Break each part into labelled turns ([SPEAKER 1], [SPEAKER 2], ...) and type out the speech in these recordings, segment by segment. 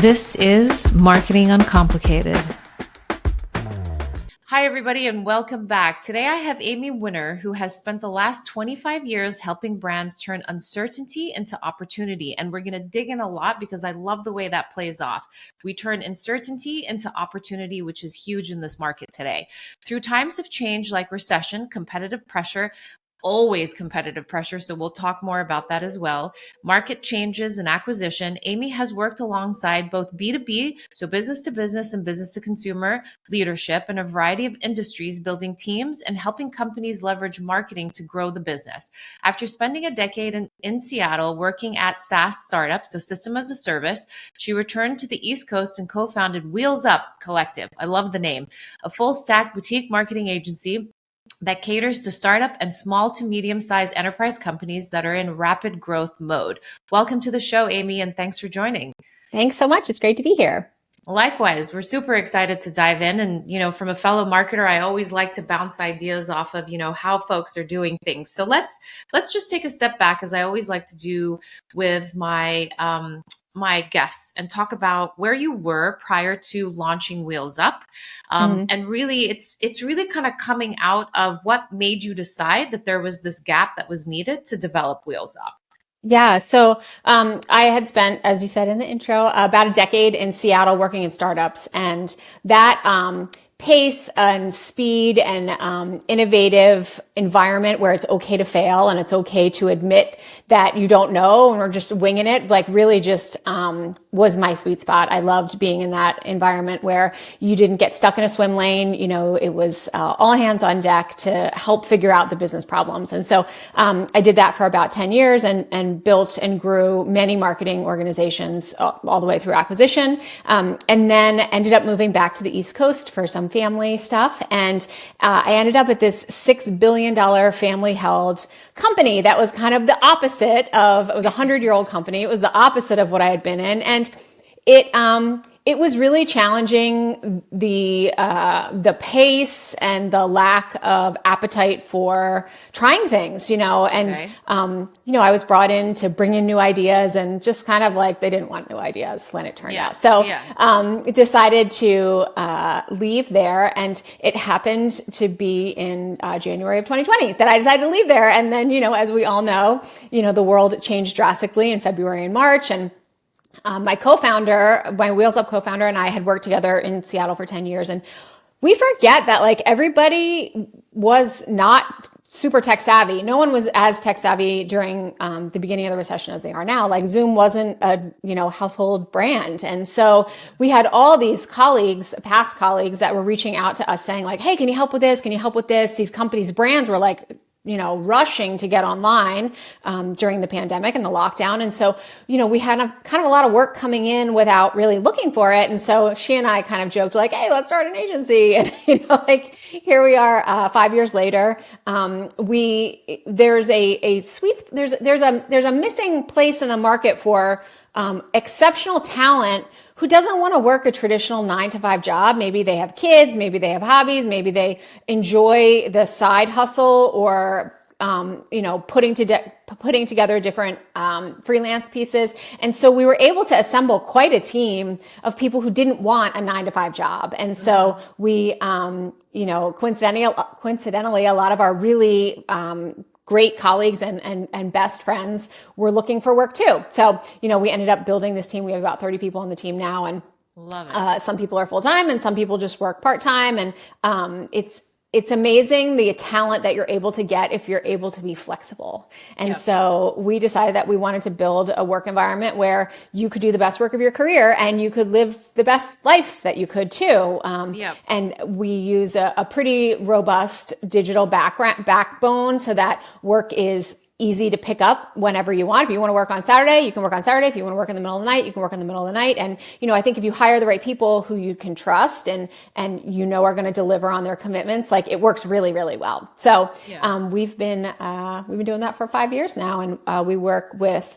[SPEAKER 1] This is Marketing Uncomplicated. Hi, everybody, and welcome back. Today, I have Amy Winner, who has spent the last 25 years helping brands turn uncertainty into opportunity. And we're going to dig in a lot because I love the way that plays off. We turn uncertainty into opportunity, which is huge in this market today. Through times of change like recession, competitive pressure, always competitive pressure. So we'll talk more about that as well. Market changes and acquisition. Amy has worked alongside both B2B, so business to business and business to consumer leadership in a variety of industries, building teams and helping companies leverage marketing to grow the business. After spending a decade in Seattle working at SaaS startups, so system as a service, she returned to the East Coast and co-founded Wheels Up Collective. I love the name, a full stack boutique marketing agency that caters to startup and small to medium-sized enterprise companies that are in rapid growth mode. Welcome to the show, Amy, and thanks for joining.
[SPEAKER 2] Thanks so much. It's great to be here.
[SPEAKER 1] Likewise, we're super excited to dive in. And, from a fellow marketer, I always like to bounce ideas off of, how folks are doing things. So let's just take a step back, as I always like to do with my guests, and talk about where you were prior to launching Wheels Up. And really, it's really kind of coming out of what made you decide that there was this gap that was needed to develop Wheels Up.
[SPEAKER 2] Yeah. So I had spent, as you said in the intro, about a decade in Seattle working in startups, and that pace and speed and innovative environment where it's okay to fail and it's okay to admit that you don't know and we're just winging it, like really just was my sweet spot. I loved being in that environment where you didn't get stuck in a swim lane. It was all hands on deck to help figure out the business problems. And so I did that for about 10 years and built and grew many marketing organizations all the way through acquisition, and then ended up moving back to the East Coast for some family stuff. And I ended up at this $6 billion family held company that was kind of the opposite of, it was a 100-year-old company. It was the opposite of what I had been in. And it was really challenging, the pace and the lack of appetite for trying things, and,
[SPEAKER 1] Okay.
[SPEAKER 2] I was brought in to bring in new ideas, and just kind of like, they didn't want new ideas when it turned out. So, decided to, leave there, and it happened to be in, January of 2020 that I decided to leave there. And then, as we all know, the world changed drastically in February and March, and my co-founder, my Wheels Up co-founder, and I had worked together in Seattle for 10 years. And we forget that like everybody was not super tech savvy. No one was as tech savvy during the beginning of the recession as they are now. Like Zoom wasn't a, household brand. And so we had all these colleagues, past colleagues, that were reaching out to us saying like, hey, can you help with this? Can you help with this? These companies' brands were like, rushing to get online during the pandemic and the lockdown. And so, we had a lot of work coming in without really looking for it. And so she and I kind of joked like, hey, let's start an agency. And, here we are 5 years later. There's a missing place in the market for exceptional talent who doesn't want to work a traditional 9-to-5 job. Maybe they have kids, maybe they have hobbies, maybe they enjoy the side hustle or, putting together different freelance pieces. And so we were able to assemble quite a team of people who didn't want a 9-to-5 job. And so we, coincidentally, a lot of our really great colleagues and best friends were looking for work too. So, we ended up building this team. We have about 30 people on the team now, and
[SPEAKER 1] love it.
[SPEAKER 2] Some people are full-time and some people just work part-time. And it's amazing the talent that you're able to get if you're able to be flexible. And so we decided that we wanted to build a work environment where you could do the best work of your career and you could live the best life that you could too. And we use a pretty robust digital backbone so that work is easy to pick up whenever you want. If you want to work on Saturday, you can work on Saturday. If you want to work in the middle of the night, you can work in the middle of the night. And, I think if you hire the right people who you can trust and are going to deliver on their commitments, like it works really, really well. So, we've been doing that for 5 years now. And, we work with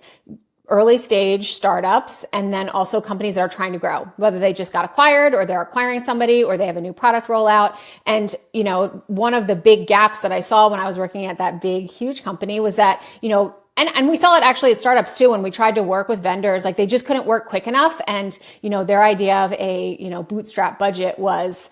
[SPEAKER 2] early stage startups, and then also companies that are trying to grow, whether they just got acquired or they're acquiring somebody or they have a new product rollout. And, one of the big gaps that I saw when I was working at that big, huge company was that, and we saw it actually at startups too, when we tried to work with vendors, like they just couldn't work quick enough. And, their idea of a, bootstrap budget was,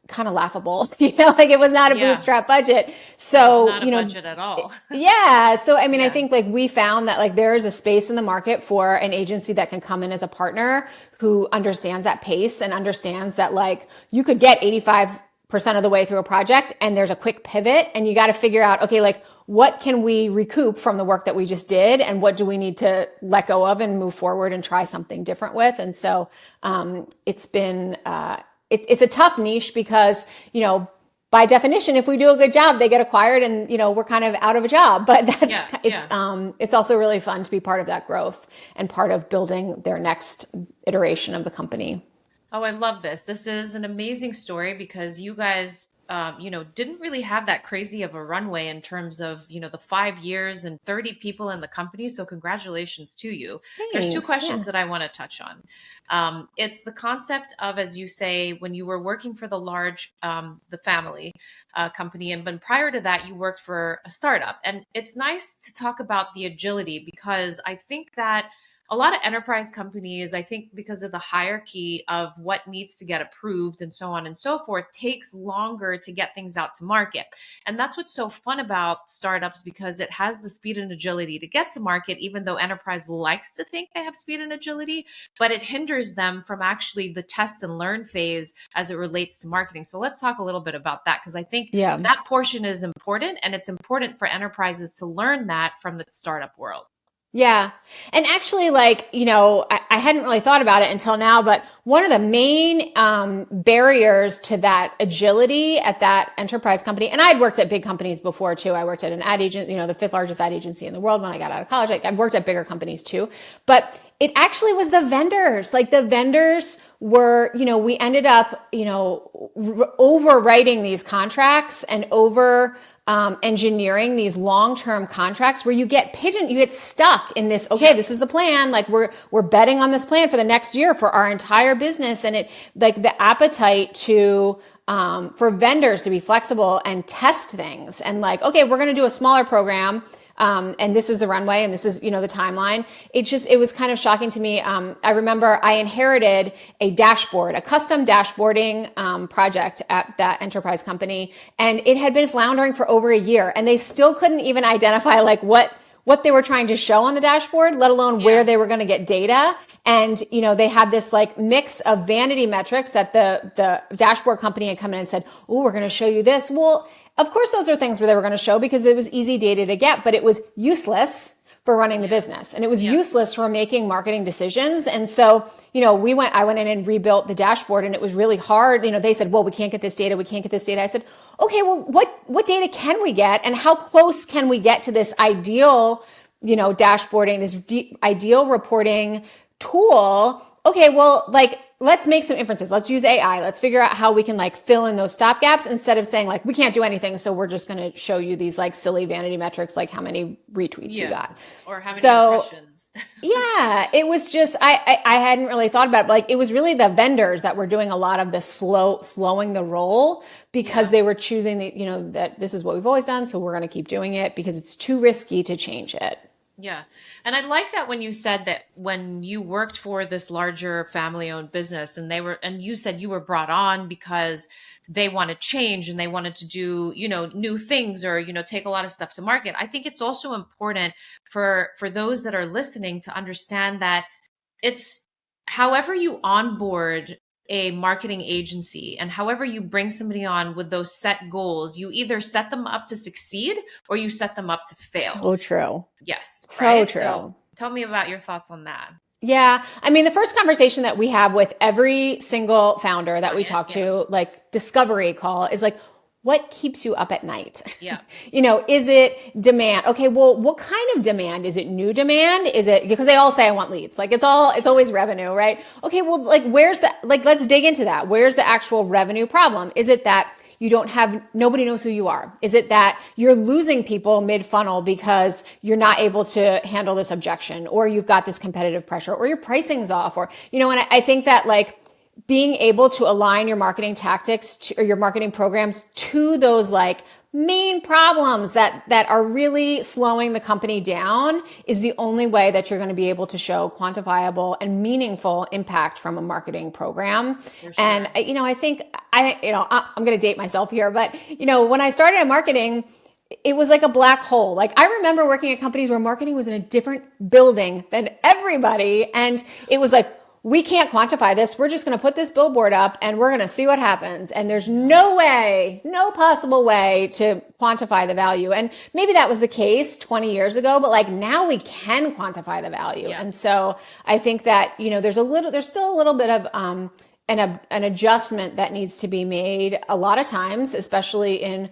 [SPEAKER 2] kind of laughable, like it was not a bootstrap budget. So,
[SPEAKER 1] not a budget at all.
[SPEAKER 2] yeah. So, I think like we found that like there is a space in the market for an agency that can come in as a partner who understands that pace and understands that like you could get 85% of the way through a project and there's a quick pivot and you got to figure out, okay, like what can we recoup from the work that we just did and what do we need to let go of and move forward and try something different with. And so, it's been, it's a tough niche because, by definition, if we do a good job, they get acquired and, we're kind of out of a job, but it's also really fun to be part of that growth and part of building their next iteration of the company.
[SPEAKER 1] Oh, I love this. This is an amazing story because you guys, didn't really have that crazy of a runway in terms of, the 5 years and 30 people in the company. So congratulations to you.
[SPEAKER 2] Thanks.
[SPEAKER 1] There's two questions that I want to touch on. It's the concept of, as you say, when you were working for the family company, and prior to that, you worked for a startup. And it's nice to talk about the agility because I think that a lot of enterprise companies, I think because of the hierarchy of what needs to get approved and so on and so forth, takes longer to get things out to market. And that's what's so fun about startups because it has the speed and agility to get to market, even though enterprise likes to think they have speed and agility, but it hinders them from actually the test and learn phase as it relates to marketing. So let's talk a little bit about that because I think that portion is important and it's important for enterprises to learn that from the startup world.
[SPEAKER 2] Yeah. And actually, like, I hadn't really thought about it until now, but one of the main barriers to that agility at that enterprise company, and I'd worked at big companies before too. I worked at an ad agent, the fifth largest ad agency in the world when I got out of college. Like, I've worked at bigger companies too, but it actually was the vendors. Like the vendors were, we ended up, overwriting these contracts and engineering these long-term contracts where you get stuck in this, this is the plan. Like we're betting on this plan for the next year for our entire business. And it like the appetite for vendors to be flexible and test things and like, okay, we're going to do a smaller program. And this is the runway and this is, the timeline. It was kind of shocking to me. I remember I inherited a custom dashboarding, project at that enterprise company. And it had been floundering for over a year and they still couldn't even identify like what they were trying to show on the dashboard, let alone where they were going to get data. And, they had this like mix of vanity metrics that the dashboard company had come in and said, oh, we're going to show you this. Well, of course, those are things where they were going to show because it was easy data to get, but it was useless for running the business. And it was useless for making marketing decisions. And so, I went in and rebuilt the dashboard and it was really hard. They said, well, we can't get this data. We can't get this data. I said, okay, well, what data can we get and how close can we get to this ideal, dashboarding, this ideal reporting tool? Okay, well, like, let's make some inferences. Let's use AI. Let's figure out how we can like fill in those stop gaps instead of saying like, we can't do anything. So we're just going to show you these like silly vanity metrics, like how many retweets you got.
[SPEAKER 1] Or how many impressions.
[SPEAKER 2] Yeah, it was just, I hadn't really thought about it. Like it was really the vendors that were doing a lot of the slowing the roll because they were choosing that this is what we've always done. So we're going to keep doing it because it's too risky to change it.
[SPEAKER 1] Yeah. And I like that when you said that when you worked for this larger family-owned business and you said you were brought on because they want to change and they wanted to do, new things or, take a lot of stuff to market. I think it's also important for those that are listening to understand that it's however you onboard a marketing agency and however you bring somebody on with those set goals, you either set them up to succeed or you set them up to fail.
[SPEAKER 2] So true.
[SPEAKER 1] Yes.
[SPEAKER 2] So
[SPEAKER 1] right?
[SPEAKER 2] true.
[SPEAKER 1] So tell me about your thoughts on that.
[SPEAKER 2] Yeah. I mean, the first conversation that we have with every single founder that we talk to, like discovery call is like, what keeps you up at night?
[SPEAKER 1] Yeah.
[SPEAKER 2] Is it demand? Okay. Well, what kind of demand? Is it new demand? Is it because they all say I want leads? Like it's always revenue, right? Okay. Well, like let's dig into that. Where's the actual revenue problem? Is it that, nobody knows who you are? Is it that you're losing people mid-funnel because you're not able to handle this objection, or you've got this competitive pressure, or your pricing's off, or, and I think that like being able to align your marketing tactics or your marketing programs to those like main problems that are really slowing the company down is the only way that you're going to be able to show quantifiable and meaningful impact from a marketing program. Sure. And I think I'm going to date myself here, but when I started in marketing, it was like a black hole. Like I remember working at companies where marketing was in a different building than everybody, and it was like, we can't quantify this. We're just going to put this billboard up and we're going to see what happens. And there's no possible way to quantify the value. And maybe that was the case 20 years ago, but like now we can quantify the value. Yeah. And so I think that, there's still a little bit of, an adjustment that needs to be made a lot of times, especially in,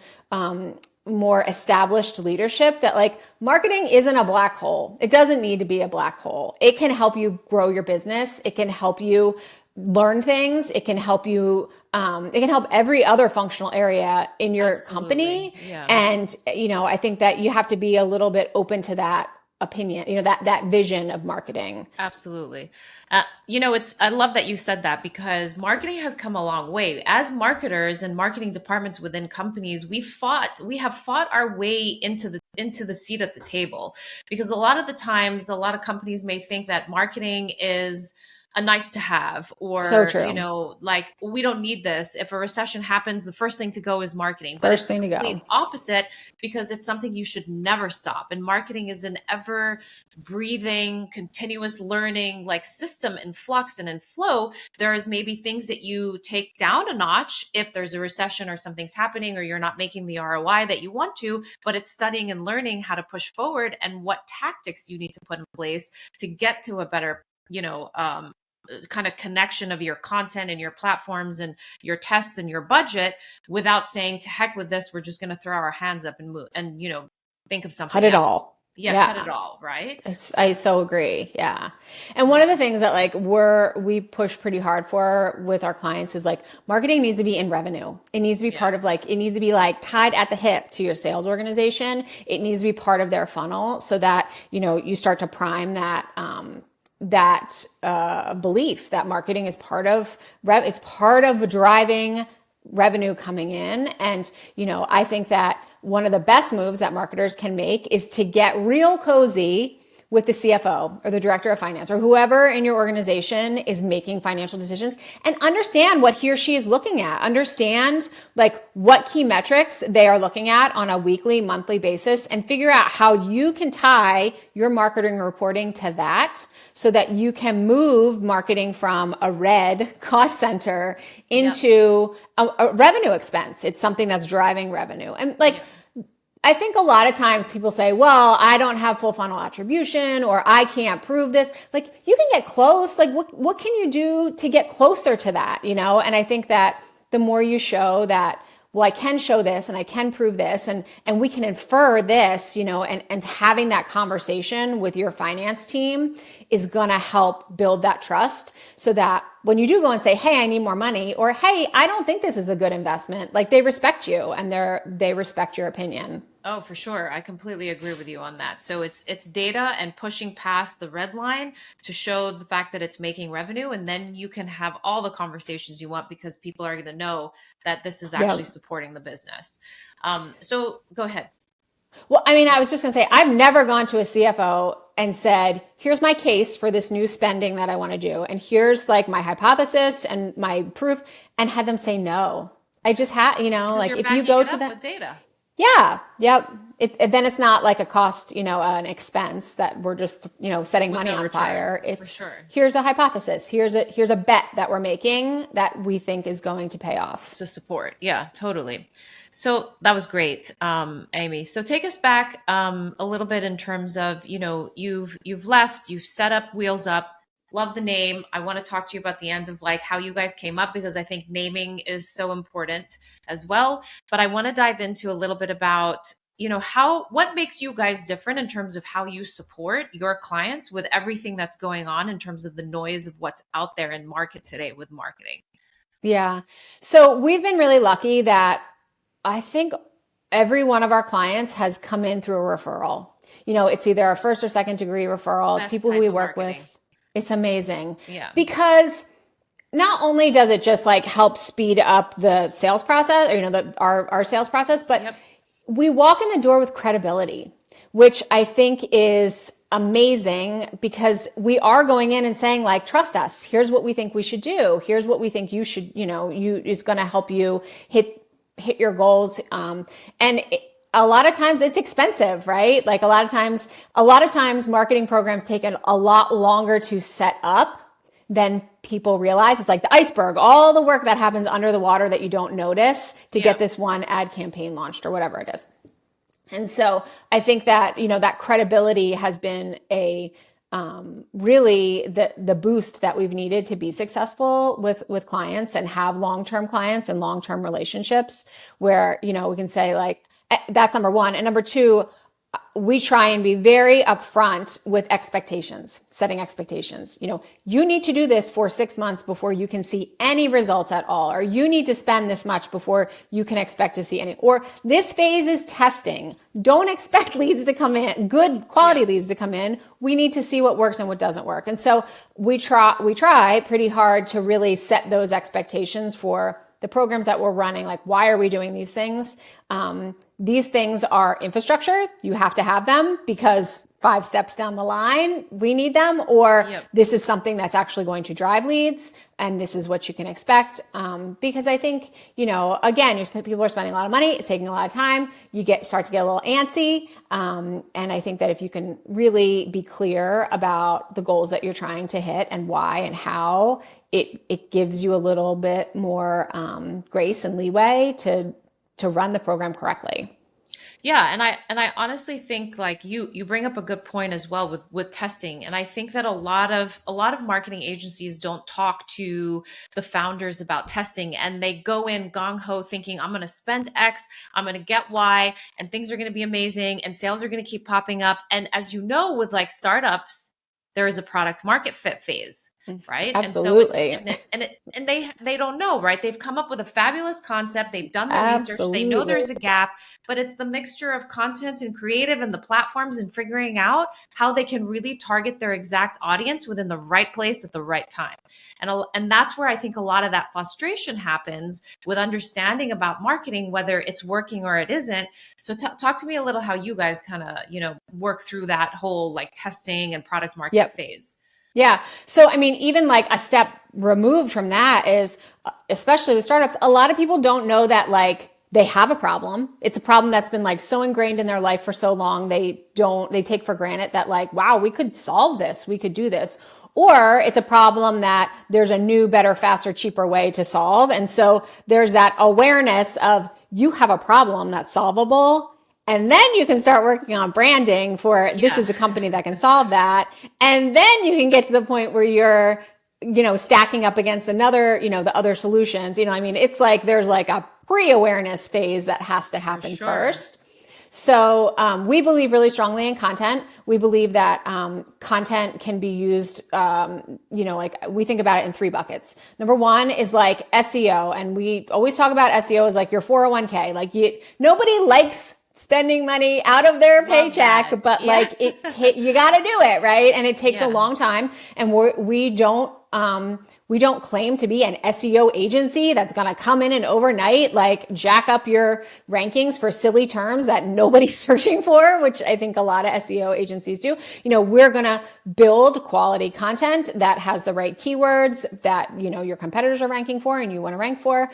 [SPEAKER 2] more established leadership, that like marketing isn't a black hole. It doesn't need to be a black hole. It can help you grow your business. It can help you learn things. It can help you, it can help every other functional area in your company. Yeah. And, I think that you have to be a little bit open to that opinion, that vision of marketing.
[SPEAKER 1] Absolutely. I love that you said that, because marketing has come a long way. As marketers and marketing departments within companies, we have fought our way into the seat at the table, because a lot of the times, a lot of companies may think that marketing is a nice to have, or,
[SPEAKER 2] so true.
[SPEAKER 1] Like we don't need this. If a recession happens, the first thing to go is marketing.
[SPEAKER 2] But first thing to go.
[SPEAKER 1] Opposite, because it's something you should never stop. And marketing is an ever breathing, continuous learning, like system in flux and in flow. There is maybe things that you take down a notch if there's a recession or something's happening, or you're not making the ROI that you want to, but it's studying and learning how to push forward and what tactics you need to put in place to get to a better, kind of connection of your content and your platforms and your tests and your budget, without saying to heck with this, we're just going to throw our hands up and move and, think of something
[SPEAKER 2] cut it
[SPEAKER 1] else.
[SPEAKER 2] all.
[SPEAKER 1] Yeah, cut it all, right?
[SPEAKER 2] I so agree. Yeah. And one of the things that like we push pretty hard for with our clients is like marketing needs to be in revenue. It needs to be part of it needs to be like tied at the hip to your sales organization. It needs to be part of their funnel, so that, you start to prime that, belief that marketing is part of driving revenue coming in. And, I think that one of the best moves that marketers can make is to get real cozy with the CFO or the director of finance or whoever in your organization is making financial decisions, and understand what he or she is looking at. Understand like what key metrics they are looking at on a weekly, monthly basis, and figure out how you can tie your marketing reporting to that, so that you can move marketing from a red cost center into a revenue expense. It's something that's driving revenue. And like, I think a lot of times people say, well, I don't have full funnel attribution, or I can't prove this. Like, you can get close. Like, what can you do to get closer to that? And I think that the more you show that, well, I can show this and I can prove this, and we can infer this, and having that conversation with your finance team is going to help build that trust, so that when you do go and say, hey, I need more money, or hey, I don't think this is a good investment, like they respect you and they respect your opinion.
[SPEAKER 1] Oh, for sure. I completely agree with you on that. So it's data and pushing past the red line to show the fact that it's making revenue. And then you can have all the conversations you want, because people are going to know that this is actually supporting the business. So go ahead.
[SPEAKER 2] Well, I mean, I was just going to say, I've never gone to a CFO and said, here's my case for this new spending that I want to do, and here's like my hypothesis and my proof, and had them say no. I just had, like if you go to that
[SPEAKER 1] with data.
[SPEAKER 2] Yeah. Yep. Then it's not like a cost, an expense that we're just, setting money on fire. It's here's a hypothesis. Here's a bet that we're making that we think is going to pay off.
[SPEAKER 1] So support. Yeah, totally. So that was great, Amy. So take us back a little bit in terms of, you've left, you've set up Wheels Up. Love the name. I want to talk to you about the end of like how you guys came up, because I think naming is so important as well. But I want to dive into a little bit about, what makes you guys different in terms of how you support your clients with everything that's going on in terms of the noise of what's out there in market today with marketing.
[SPEAKER 2] Yeah. So we've been really lucky that I think every one of our clients has come in through a referral. It's either a first or second degree referral. It's
[SPEAKER 1] Best
[SPEAKER 2] people who
[SPEAKER 1] type
[SPEAKER 2] we
[SPEAKER 1] of
[SPEAKER 2] work
[SPEAKER 1] marketing.
[SPEAKER 2] with. It's amazing
[SPEAKER 1] Yeah.
[SPEAKER 2] because not only does it just like help speed up the sales process, or, our sales process, but
[SPEAKER 1] Yep.
[SPEAKER 2] we walk in the door with credibility, which I think is amazing because we are going in and saying like, trust us. Here's what we think we should do. Here's what we think you should, is going to help you hit your goals. And a lot of times it's expensive, right? Like a lot of times marketing programs take a lot longer to set up than people realize. It's like the iceberg, all the work that happens under the water that you don't notice to get this one ad campaign launched or whatever it is. And so I think that, that credibility has been a really the boost that we've needed to be successful with clients and have long-term clients and long-term relationships where, we can say like, that's number one. And number two, we try and be very upfront with expectations, setting expectations. You need to do this for 6 months before you can see any results at all, or you need to spend this much before you can expect to see any, or this phase is testing. Don't expect leads to come in, good quality leads to come in. We need to see what works and what doesn't work. And so we try pretty hard to really set those expectations for the programs that we're running. Like, why are we doing these things? These things are infrastructure. You have to have them because 5 steps down the line, we need them, or this is something that's actually going to drive leads. And this is what you can expect. Because I think, again, people are spending a lot of money. It's taking a lot of time. You start to get a little antsy. And I think that if you can really be clear about the goals that you're trying to hit and why and how, it gives you a little bit more grace and leeway to run the program correctly.
[SPEAKER 1] Yeah, and I honestly think like you bring up a good point as well with testing. And I think that a lot of marketing agencies don't talk to the founders about testing, and they go in gung ho thinking I'm going to spend X, I'm going to get Y, and things are going to be amazing and sales are going to keep popping up. And as you know, with like startups, there is a product market fit phase, right?
[SPEAKER 2] Absolutely.
[SPEAKER 1] And they don't know, right? They've come up with a fabulous concept, they've done their research, they know
[SPEAKER 2] Absolutely.
[SPEAKER 1] there's a gap, but it's the mixture of content and creative and the platforms and figuring out how they can really target their exact audience within the right place at the right time. And that's where I think a lot of that frustration happens with understanding about marketing, whether it's working or it isn't. So talk to me a little how you guys kind of, work through that whole like testing and product market phase.
[SPEAKER 2] Yeah. So, I mean, even like a step removed from that is, especially with startups, a lot of people don't know that like they have a problem. It's a problem that's been like so ingrained in their life for so long. They take for granted that like, wow, we could solve this. We could do this. Or it's a problem that there's a new, better, faster, cheaper way to solve. And so there's that awareness of you have a problem that's solvable. And then you can start working on branding for this is a company that can solve that. And then you can get to the point where you're, stacking up against another, the other solutions. I mean, it's like there's like a pre-awareness phase that has to happen first. So we believe really strongly in content. We believe that content can be used, like we think about it in 3 buckets. Number 1 is like SEO. And we always talk about SEO as like your 401k. Like nobody likes spending money out of their paycheck, but like you got to do it, right? And it takes a long time. And we don't claim to be an SEO agency that's going to come in and overnight, like jack up your rankings for silly terms that nobody's searching for, which I think a lot of SEO agencies do. We're going to build quality content that has the right keywords that, your competitors are ranking for and you want to rank for.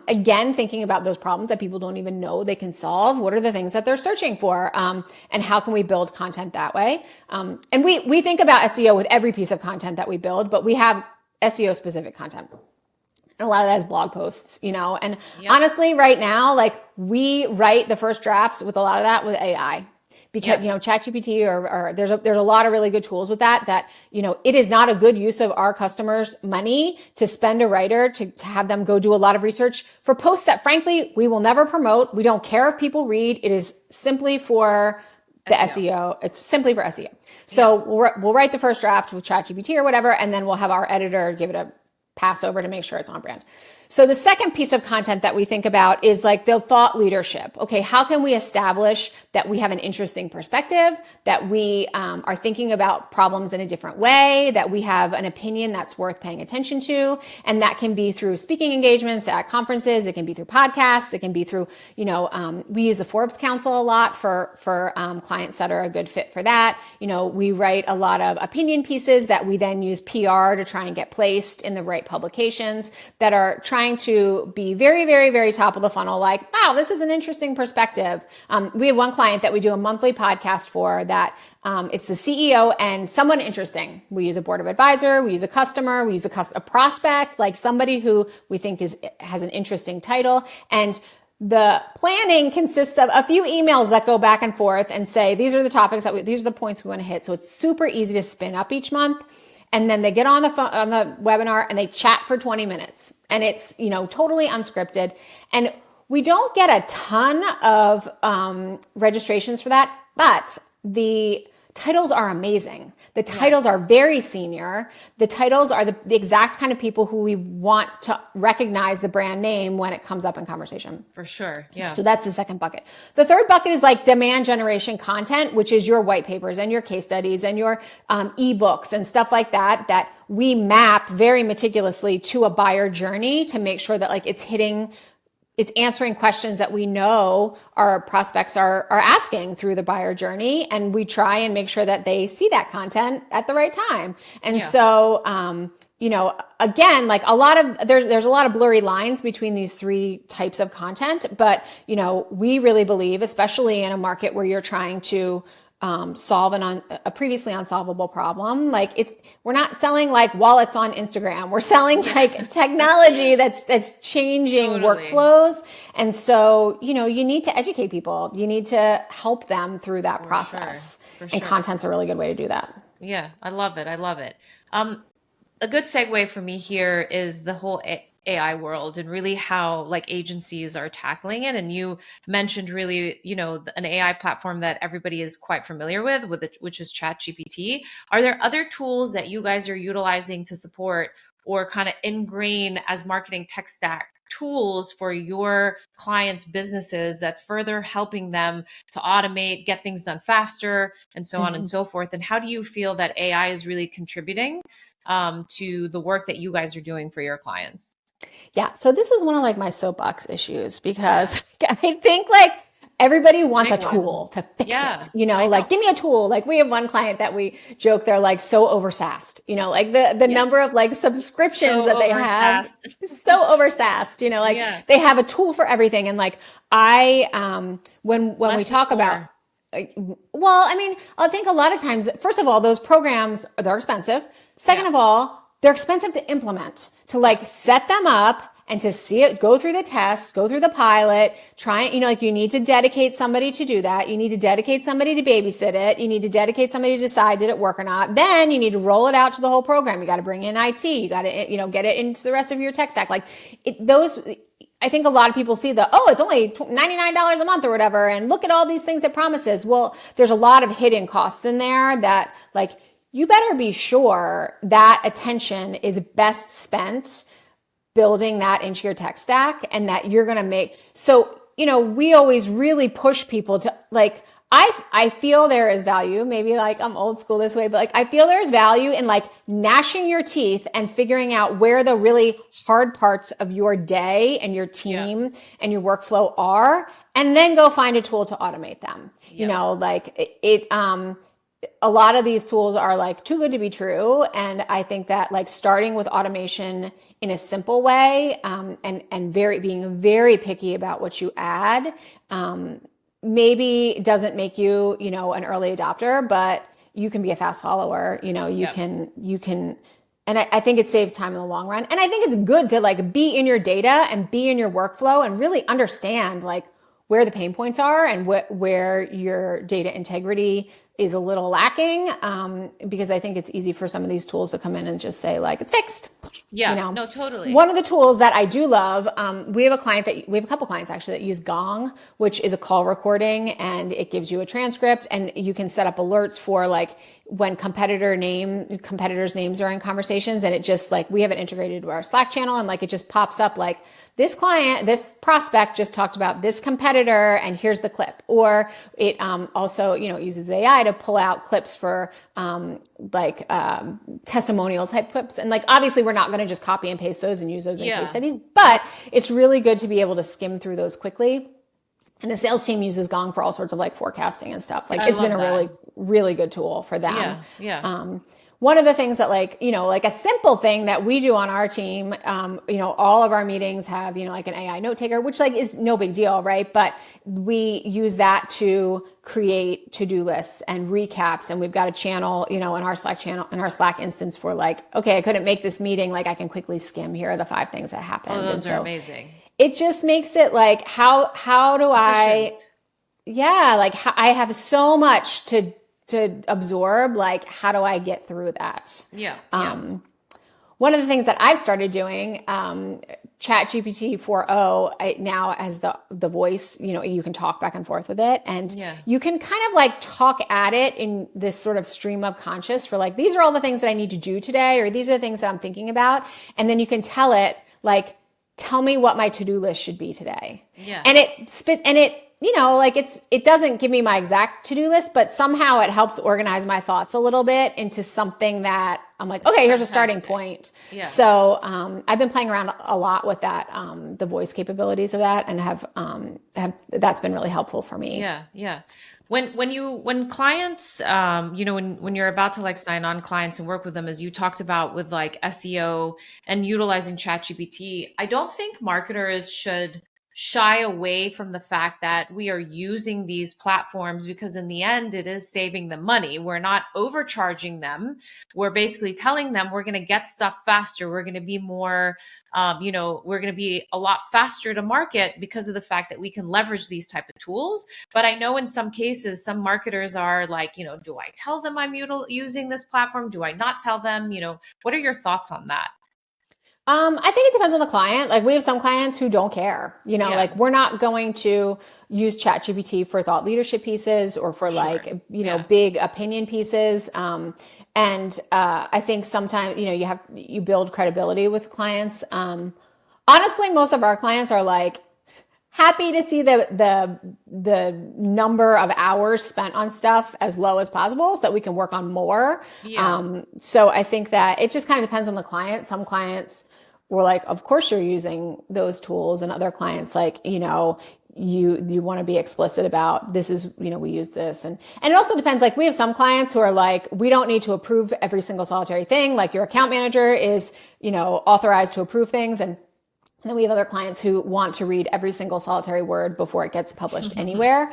[SPEAKER 2] Again, thinking about those problems that people don't even know they can solve. What are the things that they're searching for? And how can we build content that way? And we think about SEO with every piece of content that we build, but we have SEO specific content. And a lot of that is blog posts, and honestly, right now, like we write the first drafts with a lot of that with AI because, ChatGPT or there's a lot of really good tools with that, it is not a good use of our customers' money to spend a writer to have them go do a lot of research for posts that frankly, we will never promote. We don't care if people read. It is simply for the SEO. It's simply for SEO. So we'll write the first draft with ChatGPT or whatever, and then we'll have our editor give it pass over to make sure it's on brand. So the second piece of content that we think about is like the thought leadership. Okay, how can we establish that we have an interesting perspective, that we are thinking about problems in a different way, that we have an opinion that's worth paying attention to? And that can be through speaking engagements at conferences. It can be through podcasts. It can be through, we use the Forbes Council a lot for clients that are a good fit for that. We write a lot of opinion pieces that we then use PR to try and get placed in the right publications that are trying to be very, very, very top of the funnel. Like, wow, this is an interesting perspective. We have one client that we do a monthly podcast for that it's the CEO and someone interesting. We use a board of advisor, we use a customer, we use a prospect, like somebody who we think has an interesting title. And the planning consists of a few emails that go back and forth and say, these are the topics these are the points we want to hit. So it's super easy to spin up each month. And then they get on the webinar and they chat for 20 minutes, and it's, totally unscripted. And we don't get a ton of registrations for that, but the titles are amazing. The titles are very senior. The titles are the exact kind of people who we want to recognize the brand name when it comes up in conversation.
[SPEAKER 1] For sure. Yeah.
[SPEAKER 2] So that's the second bucket. The third bucket is like demand generation content, which is your white papers and your case studies and your ebooks and stuff like that we map very meticulously to a buyer journey to make sure that like it's answering questions that we know our prospects are asking through the buyer journey. And we try and make sure that they see that content at the right time. And so, again, like there's a lot of blurry lines between these three types of content, but, we really believe, especially in a market where you're trying to solve a previously unsolvable problem. Like we're not selling like wallets on Instagram. We're selling like technology that's changing workflows. And so, you need to educate people. You need to help them through that process.
[SPEAKER 1] For sure.
[SPEAKER 2] And content's a really good way to do that.
[SPEAKER 1] Yeah, I love it. A good segue for me here is the whole AI world and really how like agencies are tackling it. And you mentioned really, an AI platform that everybody is quite familiar with which is ChatGPT. Are there other tools that you guys are utilizing to support or kind of ingrain as marketing tech stack tools for your clients' businesses that's further helping them to automate, get things done faster, and so on and so forth? And how do you feel that AI is really contributing to the work that you guys are doing for your clients?
[SPEAKER 2] Yeah. So this is one of like my soapbox issues because I think like everybody wants a tool to fix it, like give me a tool. Like we have one client that we joke, they're like so oversassed, like the number of like subscriptions that they have, so oversassed, they have a tool for everything. And like when we talk about, I think a lot of times, first of all, those programs, they're expensive. Second of all, they're expensive to implement, to like set them up and to see it, go through the test, go through the pilot, you need to dedicate somebody to do that. You need to dedicate somebody to babysit it. You need to dedicate somebody to decide, did it work or not? Then you need to roll it out to the whole program. You got to bring in IT. You got to, get it into the rest of your tech stack. I think a lot of people see it's only $99 a month or whatever. And look at all these things it promises. Well, there's a lot of hidden costs in there that like, you better be sure that attention is best spent building that into your tech stack and that you're going to make. So, we always really push people to like, I feel there is value. Maybe like I'm old school this way, but like I feel there's value in like gnashing your teeth and figuring out where the really hard parts of your day and your team and your workflow are, and then go find a tool to automate them. A lot of these tools are like too good to be true. And I think that like starting with automation in a simple way, and being very picky about what you add, maybe doesn't make you, an early adopter, but you can be a fast follower. You can, and I think it saves time in the long run. And I think it's good to like be in your data and be in your workflow and really understand like where the pain points are and where your data integrity is a little lacking, because I think it's easy for some of these tools to come in and just say like, it's fixed,
[SPEAKER 1] Yeah, no, totally.
[SPEAKER 2] One of the tools that I do love, we have a couple clients actually that use Gong, which is a call recording, and it gives you a transcript, and you can set up alerts for like when competitors' names are in conversations, and it just like we have it integrated to our Slack channel, and like it just pops up like this prospect just talked about this competitor, and here's the clip. Or it also, it uses AI to pull out clips for testimonial type clips. And like, obviously we're not going to just copy and paste those and use those in case studies, but it's really good to be able to skim through those quickly. And the sales team uses Gong for all sorts of like forecasting and stuff. Like it's been a really, really good tool for them.
[SPEAKER 1] Yeah.
[SPEAKER 2] One of the things that like a simple thing that we do on our team, all of our meetings have, like an AI note taker, which like is no big deal, right? But we use that to create to-do lists and recaps. And we've got a channel, in our Slack instance for like, okay, I couldn't make this meeting. Like I can quickly skim. Here are the 5 things that happened.
[SPEAKER 1] Oh, those are amazing.
[SPEAKER 2] It just makes it like, how do I, I have so much to absorb, like how do I get through that? One of the things that I've started doing, ChatGPT 4.0 now has the voice, you can talk back and forth with it, and you can kind of like talk at it in this sort of stream of conscious for like, these are all the things that I need to do today, or these are the things that I'm thinking about. And then you can tell it like, tell me what my to-do list should be today. And it doesn't give me my exact to-do list, but somehow it helps organize my thoughts a little bit into something that I'm like, okay, here's a starting point. So I've been playing around a lot with that, the voice capabilities of that, and have that's been really helpful for me.
[SPEAKER 1] Yeah. When clients, when you're about to like sign on clients and work with them, as you talked about with like SEO and utilizing ChatGPT, I don't think marketers should shy away from the fact that we are using these platforms, because in the end, it is saving them money. We're not overcharging them. We're basically telling them we're going to get stuff faster. We're going to be more, we're going to be a lot faster to market because of the fact that we can leverage these type of tools. But I know in some cases, some marketers are like, do I tell them I'm using this platform? Do I not tell them? What are your thoughts on that?
[SPEAKER 2] I think it depends on the client. Like we have some clients who don't care, like we're not going to use ChatGPT for thought leadership pieces or for big opinion pieces. I think sometimes, you build credibility with clients. Honestly, most of our clients are like happy to see the number of hours spent on stuff as low as possible so that we can work on more. So I think that it just kind of depends on the client. Some clients were like, of course you're using those tools, and other clients like, you want to be explicit about this is, we use this. And it also depends. Like we have some clients who are like, we don't need to approve every single solitary thing. Like your account manager is, authorized to approve things. And then we have other clients who want to read every single solitary word before it gets published anywhere.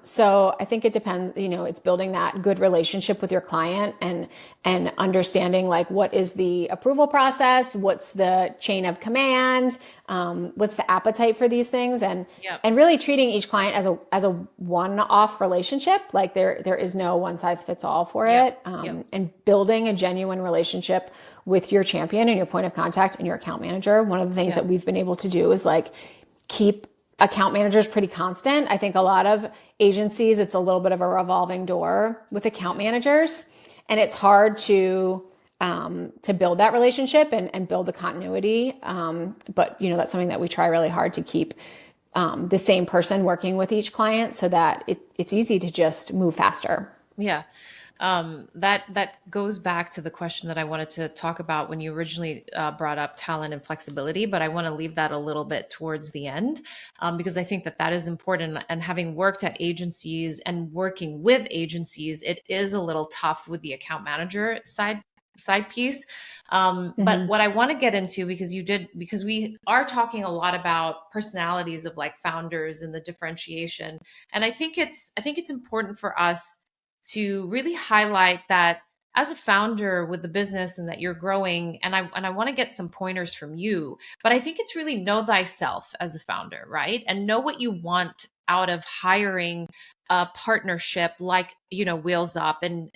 [SPEAKER 2] So I think it depends, it's building that good relationship with your client and understanding like what is the approval process, what's the chain of command, what's the appetite for these things, and really treating each client as a one-off relationship. Like there is no one size fits all for it. And building a genuine relationship with your champion and your point of contact and your account manager. One of the things that we've been able to do is like keep account managers pretty constant. I think a lot of agencies, it's a little bit of a revolving door with account managers, and it's hard to build that relationship and build the continuity. But that's something that we try really hard to keep the same person working with each client so that it's easy to just move faster.
[SPEAKER 1] Yeah. That goes back to the question that I wanted to talk about when you originally brought up talent and flexibility, but I want to leave that a little bit towards the end because I think that is important. And having worked at agencies and working with agencies, it is a little tough with the account manager side piece. But what I want to get into, because we are talking a lot about personalities of like founders and the differentiation, and I think it's important for us to really highlight that as a founder with the business and that you're growing, and I want to get some pointers from you, but I think it's really know thyself as a founder, right? And know what you want out of hiring a partnership like, Wheels Up and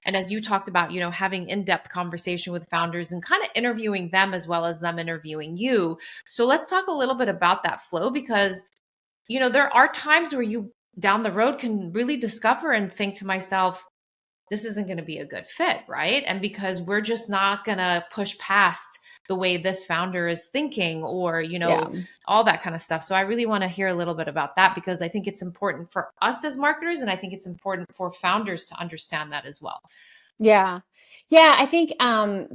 [SPEAKER 1] And as you talked about, having in-depth conversation with founders and kind of interviewing them as well as them interviewing you. So let's talk a little bit about that flow, because there are times where you down the road can really discover and think to myself, this isn't going to be a good fit, right? And because we're just not going to push past the way this founder is thinking, or,
[SPEAKER 2] Yeah.
[SPEAKER 1] all that kind of stuff. So I really want to hear a little bit about that, because I think it's important for us as marketers, and I think it's important for founders to understand that as well.
[SPEAKER 2] Yeah. Yeah, I think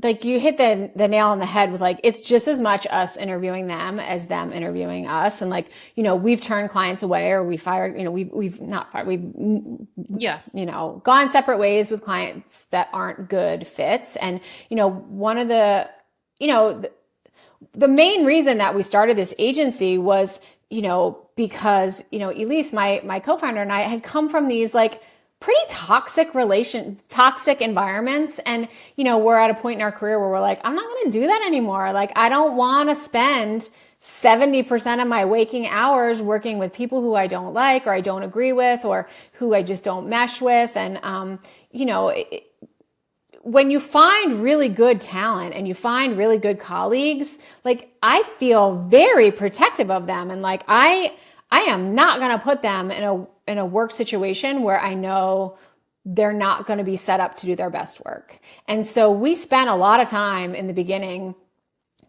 [SPEAKER 2] like you hit the nail on the head with like it's just as much us interviewing them as them interviewing us. And like, we've turned clients away, or we fired, we've not fired, we've
[SPEAKER 1] Yeah.
[SPEAKER 2] gone separate ways with clients that aren't good fits. And one of the main reason that we started this agency was, because, Elise, my co-founder, and I had come from these like pretty toxic environments. And, we're at a point in our career where we're like, I'm not going to do that anymore. Like, I don't want to spend 70% of my waking hours working with people who I don't like, or I don't agree with, or who I just don't mesh with. And, when you find really good talent and you find really good colleagues, like I feel very protective of them. And like, I am not going to put them in a work situation where I know they're not going to be set up to do their best work. And so we spent a lot of time in the beginning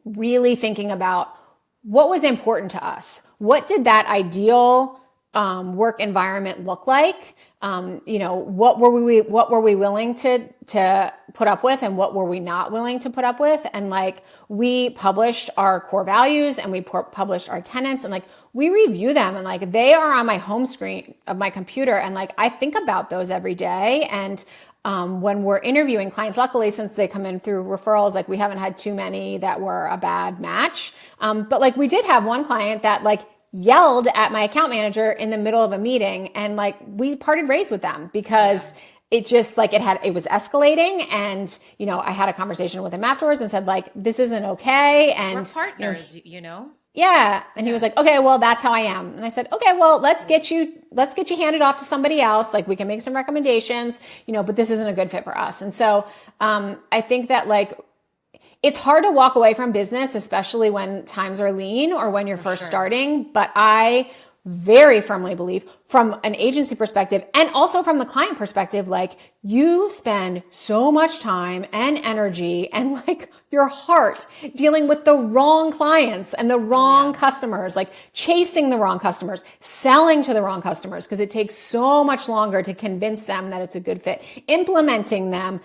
[SPEAKER 2] really thinking about what was important to us. What did that ideal work environment look like? What were we willing to put up with, and what were we not willing to put up with? And like, we published our core values, and we published our tenets, and like, we review them, and like, they are on my home screen of my computer. And like, I think about those every day. And when we're interviewing clients, luckily, since they come in through referrals, like we haven't had too many that were a bad match. But like, we did have one client that like yelled at my account manager in the middle of a meeting, and like, we parted ways with them because it just like, it was escalating. And, I had a conversation with him afterwards and said like, this isn't okay. And
[SPEAKER 1] we're partners,
[SPEAKER 2] Yeah. And he was like, okay, well, that's how I am. And I said, okay, well, let's get you handed off to somebody else. Like, we can make some recommendations, but this isn't a good fit for us. And so, I think that like, it's hard to walk away from business, especially when times are lean or when you're first starting. But I very firmly believe, from an agency perspective and also from the client perspective, like, you spend so much time and energy and like your heart dealing with the wrong clients and the wrong customers, like chasing the wrong customers, selling to the wrong customers, because it takes so much longer to convince them that it's a good fit, implementing them,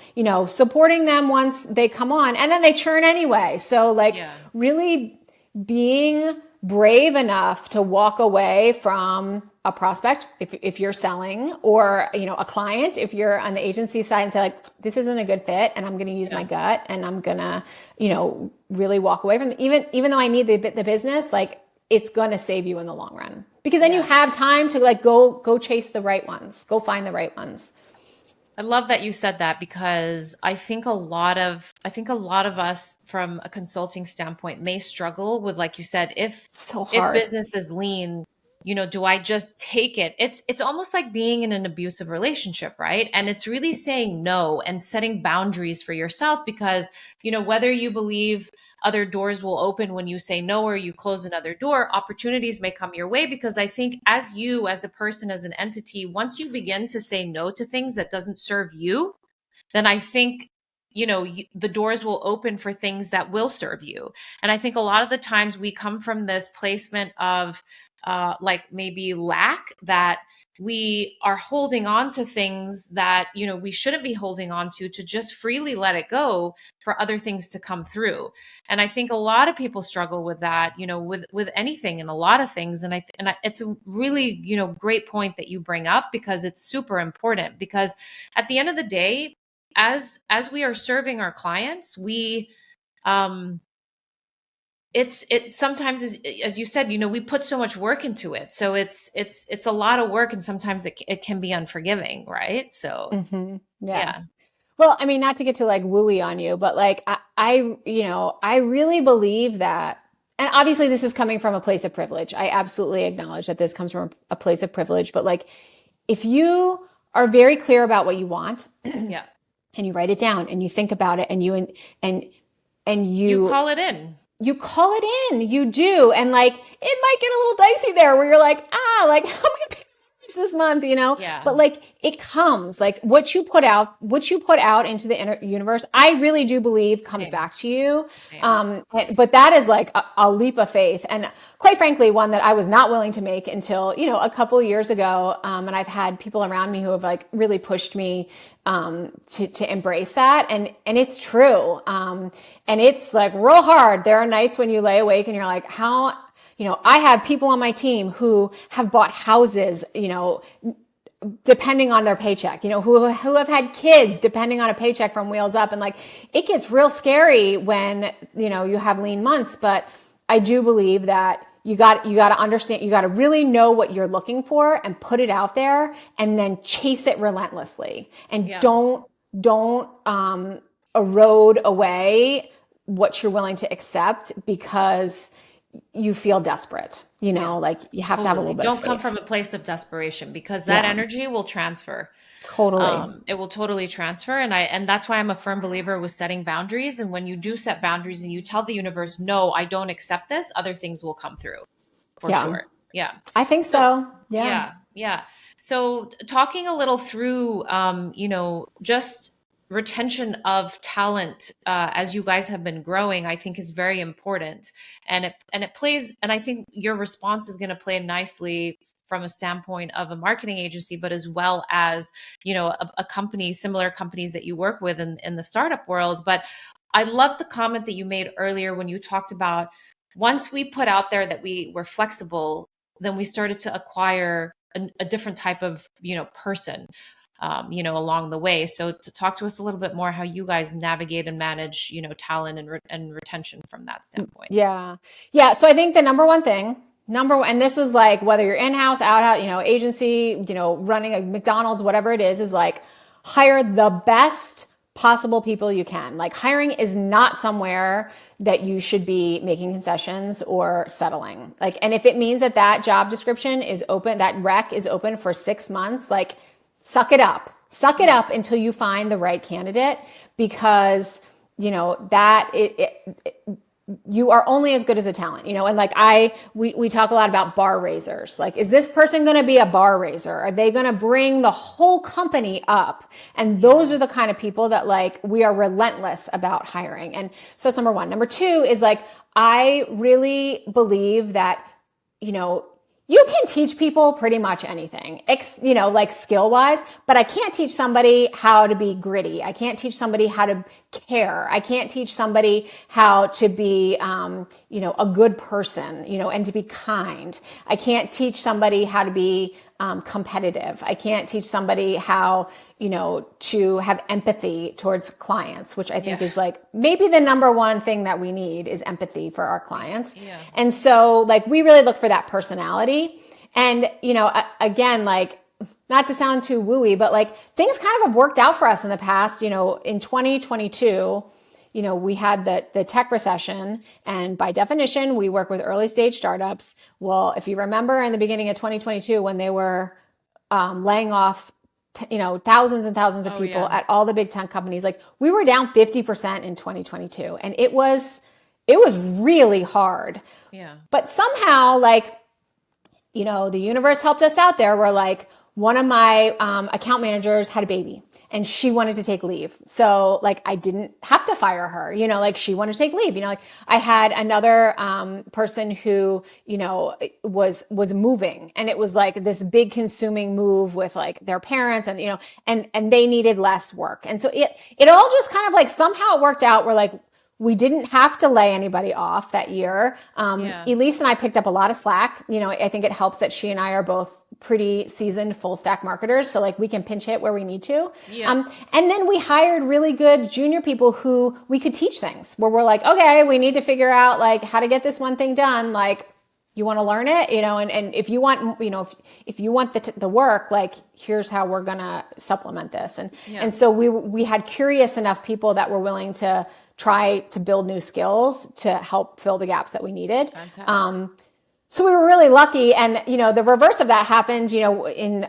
[SPEAKER 2] supporting them once they come on, and then they churn anyway. So like, really being brave enough to walk away from a prospect if you're selling, or a client if you're on the agency side, and say like, this isn't a good fit, and I'm going to use my gut, and I'm going to really walk away from it. Even though I need the business, like, it's going to save you in the long run, because then you have time to like go chase the right ones, go find the right ones.
[SPEAKER 1] I love that you said that, because I think a lot of us from a consulting standpoint may struggle with, like you said, if business is lean, do I just take it? It's almost like being in an abusive relationship, right? And it's really saying no and setting boundaries for yourself, because, whether you believe other doors will open when you say no, or you close another door, opportunities may come your way. Because I think as a person, as an entity, once you begin to say no to things that doesn't serve you, then I think, the doors will open for things that will serve you. And I think a lot of the times we come from this placement of like maybe lack, that we are holding on to things that, we shouldn't be holding on to just freely let it go for other things to come through. And I think a lot of people struggle with that, with anything and a lot of things. And it's a really, great point that you bring up, because it's super important. Because at the end of the day, as we are serving our clients, we, it sometimes is, as you said, we put so much work into it. So it's a lot of work, and sometimes it can be unforgiving. Right. So yeah.
[SPEAKER 2] Well, I mean, not to get to like wooey on you, but like, I really believe that, and obviously this is coming from a place of privilege. I absolutely acknowledge that this comes from a place of privilege, but like, if you are very clear about what you want, and you write it down and you think about it and
[SPEAKER 1] You
[SPEAKER 2] you
[SPEAKER 1] call it in.
[SPEAKER 2] you call it in, you do. And like, it might get a little dicey there where you're like, like, how am I going to pay this month,
[SPEAKER 1] Yeah.
[SPEAKER 2] but like it comes, like what you put out into the universe, I really do believe comes
[SPEAKER 1] Same.
[SPEAKER 2] back to you.
[SPEAKER 1] Same.
[SPEAKER 2] But that is like a leap of faith. And quite frankly, one that I was not willing to make until, a couple of years ago. And I've had people around me who have like really pushed me, to embrace that. And it's true. And it's like real hard. There are nights when you lay awake and you're like, how, I have people on my team who have bought houses, depending on their paycheck, who have had kids depending on a paycheck from Wheels Up. And like, it gets real scary when, you have lean months, but I do believe that you got to understand, you got to really know what you're looking for and put it out there and then chase it relentlessly and don't erode away what you're willing to accept because you feel desperate, like you have to have a little bit of
[SPEAKER 1] Don't
[SPEAKER 2] faith.
[SPEAKER 1] come from a place of desperation because that energy will transfer.
[SPEAKER 2] Totally.
[SPEAKER 1] It will totally transfer. And that's why I'm a firm believer with setting boundaries. And when you do set boundaries and you tell the universe, no, I don't accept this, other things will come through for sure. Yeah.
[SPEAKER 2] I think so. Yeah.
[SPEAKER 1] Yeah. So talking a little through, just retention of talent as you guys have been growing, I think is very important. And it plays, and I think your response is going to play nicely from a standpoint of a marketing agency, but as well as, a company, similar companies that you work with in the startup world. But I love the comment that you made earlier when you talked about once we put out there that we were flexible, then we started to acquire a different type of, person, along the way. So to talk to us a little bit more how you guys navigate and manage, talent and retention from that standpoint.
[SPEAKER 2] Yeah. Yeah. So I think the number one, and this was like, whether you're in-house, out, agency, running a McDonald's, whatever it is like hire the best possible people you can. Like hiring is not somewhere that you should be making concessions or settling. Like, and if it means that job description is open, that rec is open for 6 months, like suck it up until you find the right candidate, because you are only as good as a talent, and like we talk a lot about bar raisers. Like, is this person going to be a bar raiser? Are they going to bring the whole company up? And those are the kind of people that like we are relentless about hiring. And so that's number one. Number two is like, I really believe that, you can teach people pretty much anything, like skill wise, but I can't teach somebody how to be gritty. I can't teach somebody how to care. I can't teach somebody how to be, a good person, and to be kind. I can't teach somebody how to be, competitive. I can't teach somebody how, to have empathy towards clients, which I think is like maybe the number one thing that we need is empathy for our clients. Yeah. And so like, we really look for that personality. And, again, like, not to sound too wooey, but like things kind of have worked out for us in the past. In 2022, we had the tech recession, and by definition, we work with early stage startups. Well, if you remember in the beginning of 2022, when they were laying off, thousands and thousands of people at all the big tech companies, like we were down 50% in 2022, and it was really hard. Yeah. But somehow, like, the universe helped us out there. Where like one of my account managers had a baby and she wanted to take leave. So like I didn't have to fire her, like she wanted to take leave. Like I had another person who, was moving, and it was like this big consuming move with like their parents, and and they needed less work. And so it all just kind of like somehow it worked out where like we didn't have to lay anybody off that year. Elise and I picked up a lot of slack. I think it helps that she and I are both pretty seasoned full stack marketers. So like we can pinch hit where we need to. Yeah. And then we hired really good junior people who we could teach things, where we're like, okay, we need to figure out like how to get this one thing done. Like, you want to learn it, and if you want, if you want the work, like here's how we're going to supplement this. And so we had curious enough people that were willing to try to build new skills to help fill the gaps that we needed. So we were really lucky. And, the reverse of that happened, in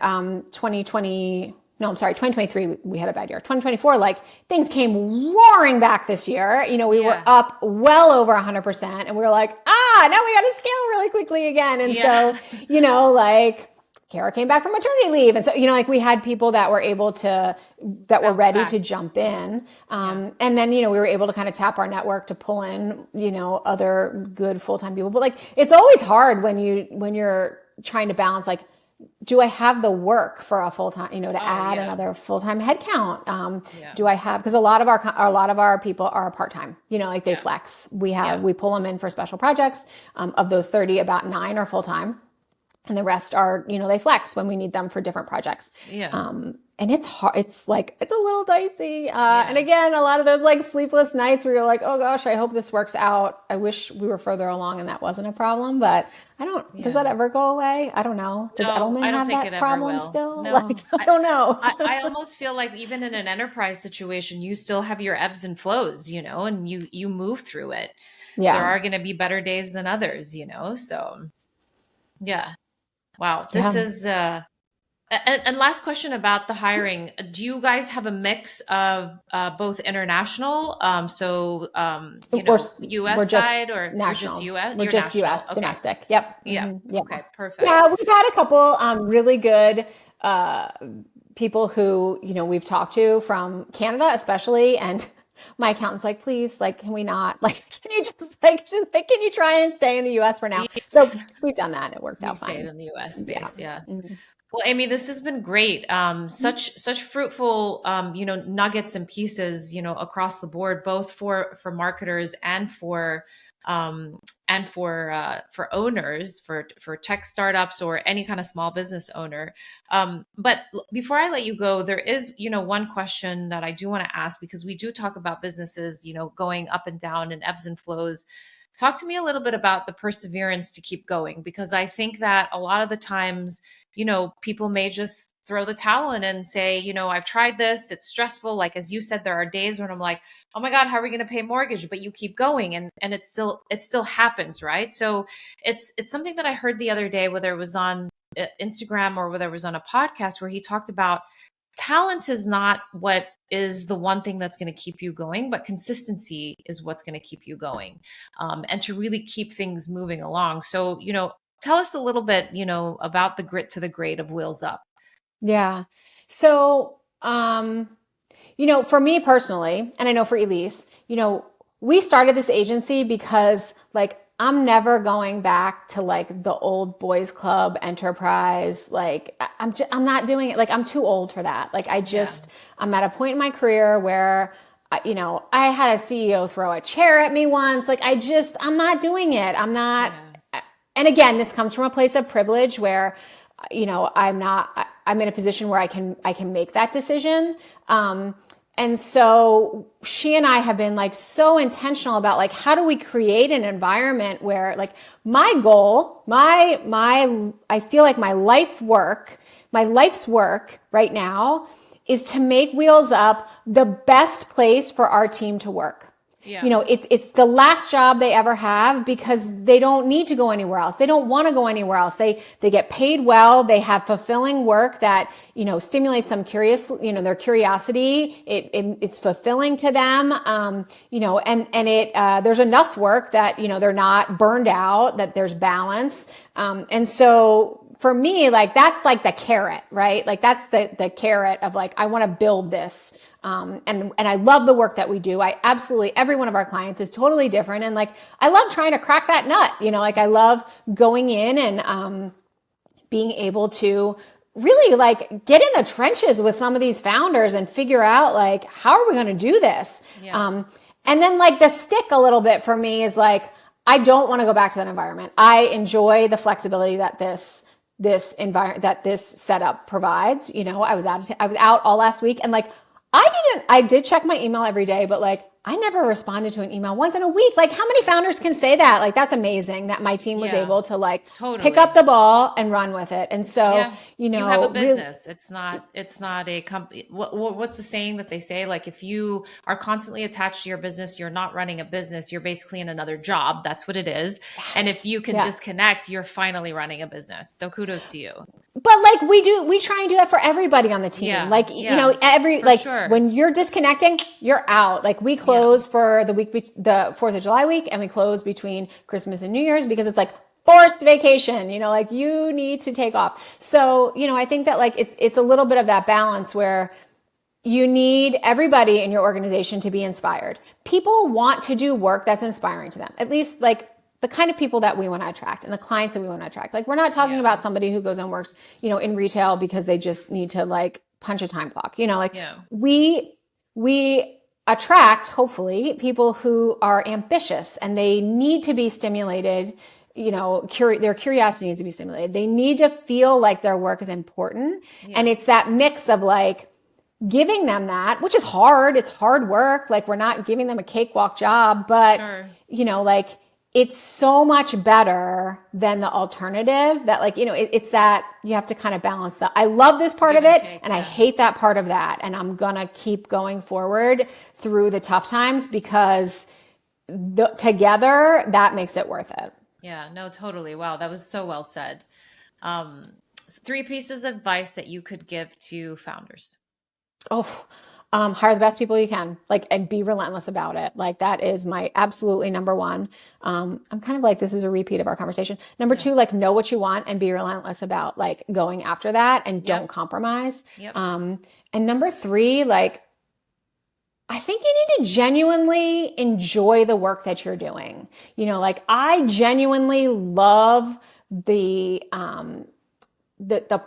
[SPEAKER 2] 2020, no, I'm sorry, 2023, we had a bad year. 2024, like things came roaring back this year. We were up well over 100%, and we were like, now we got to scale really quickly again. And so, like Kara came back from maternity leave. And so, like we had people that were able to, that were ready to jump in. And then, we were able to kind of tap our network to pull in, other good full-time people. But like, it's always hard when you're trying to balance, like, do I have the work for a full-time, to add another full-time headcount? Do I have, because a lot of our people are part-time, like they flex. We pull them in for special projects. Of those 30, about 9 are full-time. And the rest are, they flex when we need them for different projects. And it's hard. It's like, it's a little dicey. And again, a lot of those like sleepless nights where you're like, oh gosh, I hope this works out. I wish we were further along and that wasn't a problem, but does that ever go away? I don't know. Does Edelman have that problem still?
[SPEAKER 1] No.
[SPEAKER 2] Like, I don't know.
[SPEAKER 1] I almost feel like even in an enterprise situation, you still have your ebbs and flows, and you move through it. There are going to be better days than others, so yeah. Wow. This is, and last question about the hiring. Do you guys have a mix of both international, US side, or
[SPEAKER 2] national?
[SPEAKER 1] Just US?
[SPEAKER 2] We're just national. US, domestic. Yep.
[SPEAKER 1] Yeah.
[SPEAKER 2] Mm-hmm. Yep.
[SPEAKER 1] Okay, perfect.
[SPEAKER 2] Yeah, we've had a couple really good people who, we've talked to from Canada especially, and my accountant's like, please, like, can we not, like, can you can you try and stay in the US for now? So we've done that and it worked out fine.
[SPEAKER 1] Stayed in the US base. Yeah. Mm-hmm. Well, Amy, this has been great. Such fruitful, nuggets and pieces, across the board, both for marketers and for owners, for tech startups or any kind of small business owner. But before I let you go, there is, one question that I do want to ask, because we do talk about businesses, going up and down and ebbs and flows. Talk to me a little bit about the perseverance to keep going, because I think that a lot of the times, people may just throw the towel in and say, I've tried this, it's stressful. Like, as you said, there are days when I'm like, oh my God, how are we going to pay mortgage? But you keep going, and it still happens, right? So it's something that I heard the other day, whether it was on Instagram or whether it was on a podcast, where he talked about talent is not what is the one thing that's going to keep you going, but consistency is what's going to keep you going, and to really keep things moving along. So, tell us a little bit, about the grit to the grade of Wheels Up.
[SPEAKER 2] Yeah. So, for me personally, and I know for Elise, we started this agency because like, I'm never going back to like the old boys club enterprise. Like I'm not doing it. Like I'm too old for that. Like I'm at a point in my career where, I had a CEO throw a chair at me once. Like I'm not doing it. I'm not. Yeah. And again, this comes from a place of privilege where, I'm in a position where I can make that decision. And so she and I have been like so intentional about like, how do we create an environment where like my goal, I feel like my life's work right now is to make Wheels Up the best place for our team to work. Yeah. It's the last job they ever have because they don't need to go anywhere else. They don't want to go anywhere else. They get paid well. They have fulfilling work that, stimulates them their curiosity. It's fulfilling to them. There's enough work that, they're not burned out, that there's balance. And so for me, like, that's like the carrot, right? Like that's the carrot of like, I want to build this. And I love the work that we do. Every one of our clients is totally different. And like, I love trying to crack that nut, like I love going in and, being able to really like get in the trenches with some of these founders and figure out like, how are we going to do this? Yeah. And then like the stick a little bit for me is like, I don't want to go back to that environment. I enjoy the flexibility that this environment, that this setup provides. I was out all last week and like, I did check my email every day, but like I never responded to an email once in a week. Like, how many founders can say that? Like, that's amazing that my team was able to like pick
[SPEAKER 1] Totally.
[SPEAKER 2] up the ball and run with it. And so,
[SPEAKER 1] Yeah. You have a business. It's not a company. What's the saying that they say? Like, if you are constantly attached to your business, you're not running a business. You're basically in another job. That's what it is. And if
[SPEAKER 2] yes,
[SPEAKER 1] you can
[SPEAKER 2] yeah.
[SPEAKER 1] disconnect, you're finally running a business. So kudos to you.
[SPEAKER 2] But like we try and do that for everybody on the team.
[SPEAKER 1] Yeah.
[SPEAKER 2] Like,
[SPEAKER 1] Yeah. For
[SPEAKER 2] like
[SPEAKER 1] sure.
[SPEAKER 2] when you're disconnecting, you're out. Like we
[SPEAKER 1] Yeah.
[SPEAKER 2] close for the 4th of July week, and we close between Christmas and New Year's because it's like forced vacation, like you need to take off. So, I think that like it's a little bit of that balance where you need everybody in your organization to be inspired. People want to do work that's inspiring to them. At least like the kind of people that we want to attract and the clients that we want to attract. Like we're not talking about somebody who goes and works, in retail because they just need to like punch a time clock. We attract hopefully people who are ambitious and they need to be stimulated. Their curiosity needs to be stimulated. They need to feel like their work is important. Yes. And it's that mix of like giving them that, which is hard. It's hard work. Like we're not giving them a cakewalk job, but like it's so much better than the alternative that like, it's that you have to kind of balance that. I love this part of it and I hate that part of that. And I'm going to keep going forward through the tough times because together that makes it worth it.
[SPEAKER 1] Yeah, no, totally. Wow. That was so well said. 3 pieces of advice that you could give to founders.
[SPEAKER 2] Hire the best people you can, like, and be relentless about it. Like that is my absolutely number one. I'm kind of like, this is a repeat of our conversation. Number 2, like know what you want and be relentless about like going after that and don't compromise. And number 3, like, I think you need to genuinely enjoy the work that you're doing. Like I genuinely love the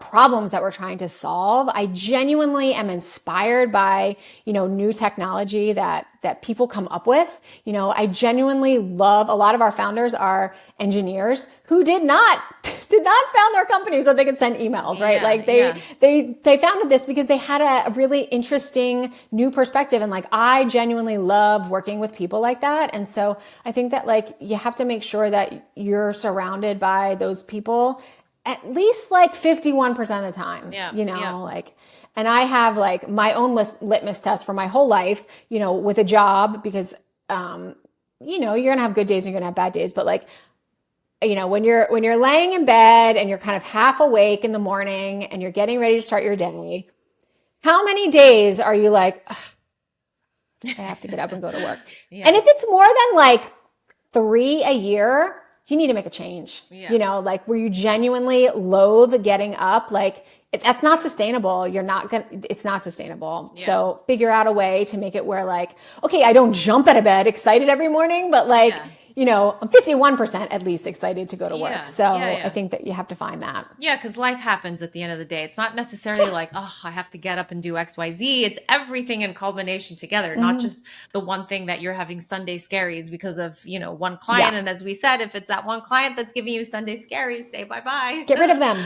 [SPEAKER 2] problems that we're trying to solve. I genuinely am inspired by, new technology that people come up with. I genuinely love, a lot of our founders are engineers who did not found their company so they could send emails, right? Like they founded this because they had a really interesting new perspective. And like, I genuinely love working with people like that. And so I think that like, you have to make sure that you're surrounded by those people at least like 51% of the time, like, and I have like my own litmus test for my whole life, with a job because, you're going to have good days and you're going to have bad days. But like, when you're laying in bed and you're kind of half awake in the morning and you're getting ready to start your day, how many days are you like, I have to get up and go to work? And if it's more than like 3 a year, you need to make a change, like where you genuinely loathe getting up, like that's not sustainable. It's not sustainable. Yeah. So figure out a way to make it where like, okay, I don't jump out of bed excited every morning, but like, I'm 51% at least excited to go to work. So I think that you have to find that.
[SPEAKER 1] Yeah, because life happens at the end of the day. It's not necessarily like, I have to get up and do X, Y, Z. It's everything in culmination together, not just the one thing that you're having Sunday scaries because of, one client. And as we said, if it's that one client that's giving you Sunday scaries, say bye-bye.
[SPEAKER 2] Get rid of them.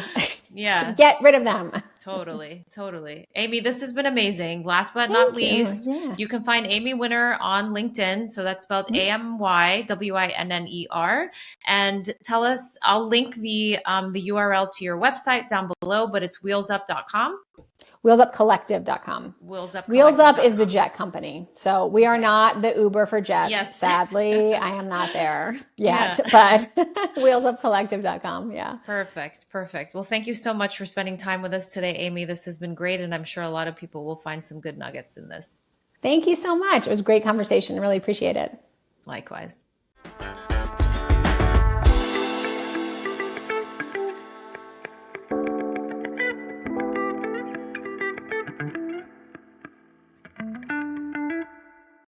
[SPEAKER 1] Yeah.
[SPEAKER 2] Get rid of them.
[SPEAKER 1] Totally. Amy, this has been amazing. Last but not least, you can find Amy Winner on LinkedIn. So that's spelled AMYWINNER. And tell us, I'll link the URL to your website down below, but it's wheelsup.com.
[SPEAKER 2] Wheelsupcollective.com. Wheels Up is the jet company. So we are not the Uber for jets. Yes. Sadly, I am not there yet, but wheelsupcollective.com. Yeah.
[SPEAKER 1] Perfect. Well, thank you so much for spending time with us today, Amy. This has been great. And I'm sure a lot of people will find some good nuggets in this.
[SPEAKER 2] Thank you so much. It was a great conversation. Really appreciate it.
[SPEAKER 1] Likewise.